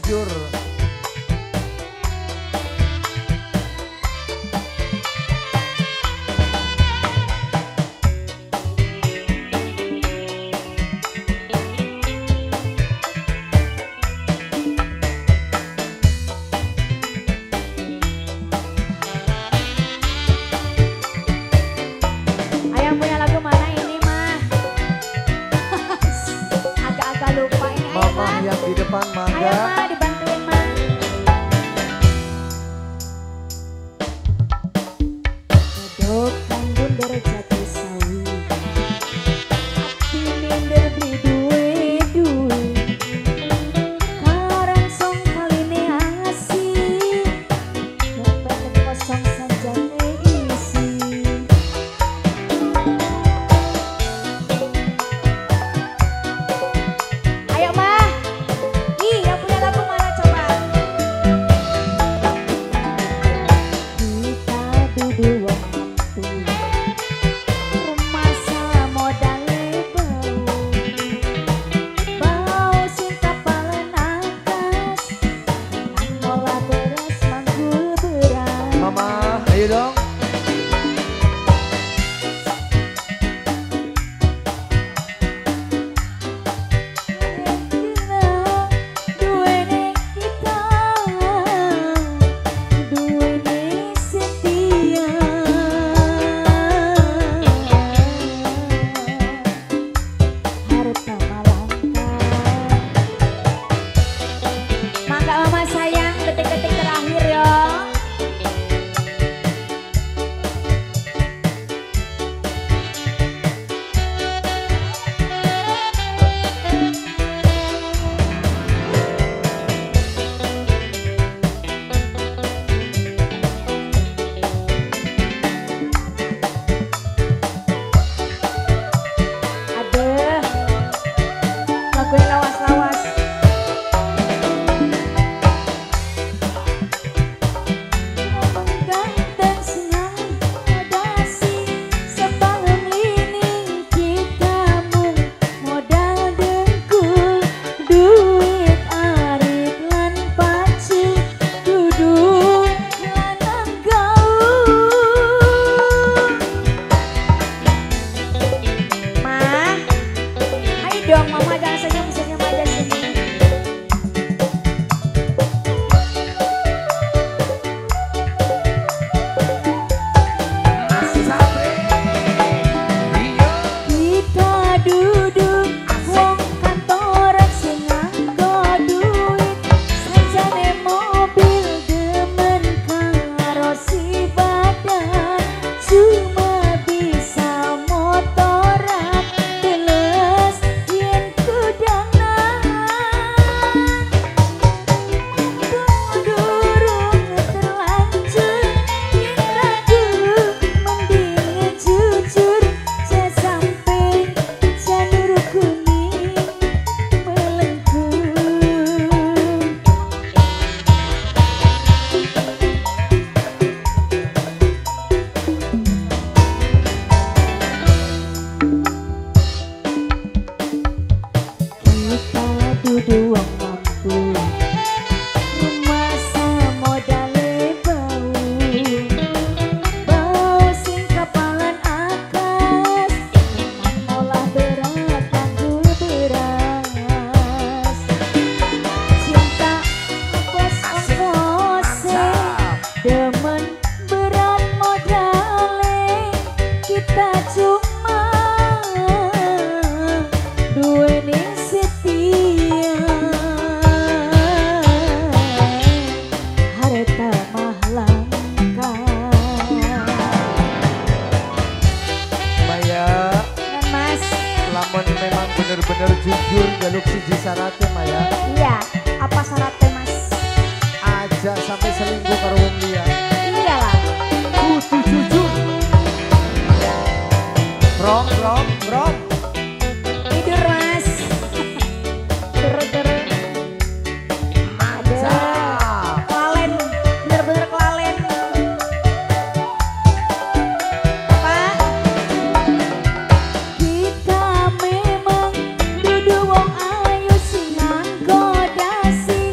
jujur. Ayang punya lagu mana ini mah? Agak-agak lupa ini ayang Mama mah. yang di depan Ayang mangga. mah dibantuin mah. Kedok bundar jati sawi. Ati minder beli duit. Karang song kaline asih. Dompet kosong saja isi. Ayo mah, ih yang punya lagu mana coba? Kita duduk waktu remasa modal bau, bau sing kapalan akas, nang mola beras manggul beras. Mama, ayo dong. Duene kita, duene setia. Harta malangka. Mangga mama sayang, detik-detik terakhir ya. Aduh, lagunya lawas-lawas. Ganteng senang modasi, sepalem lini kita mung modal dengkul, duit arit lan pacu, duduk lanang gaul. Ma, ayo dong mama jangan senyum-senyum aja sini. Sampai. Iya. Kita duduk wong kantoran sing nganggo duit, sanjane mobil demen karo si badan, cuma bisa motoran teles yen kudangan. Durung terlanjur yen ragu mending jujur, sampai janur kuning melengkung. Kita duduk wong mampu, remasa modale bau, bau sing kapalan akas, nang molah berat tanggul beras. Cinta ongkos-ongkose, demen berat modale, kita cuma duweni setia. Harta mah langka. Maya, Dan mas, lamun memang bener-bener jujur jaluk siji syaratnya Maya. iya, apa syaratnya mas? Aja sampai selingkuh karo wong liya. Iyalah. Kudu jujur. Bro. Tidur mas. Turun. Mantap. Kelalen, bener-bener kelalen. Apa? Kita memang duduk wong ayu sing nganggo dasi,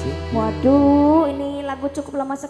Thank you. Waduh, ini lagu cukup lama sekali.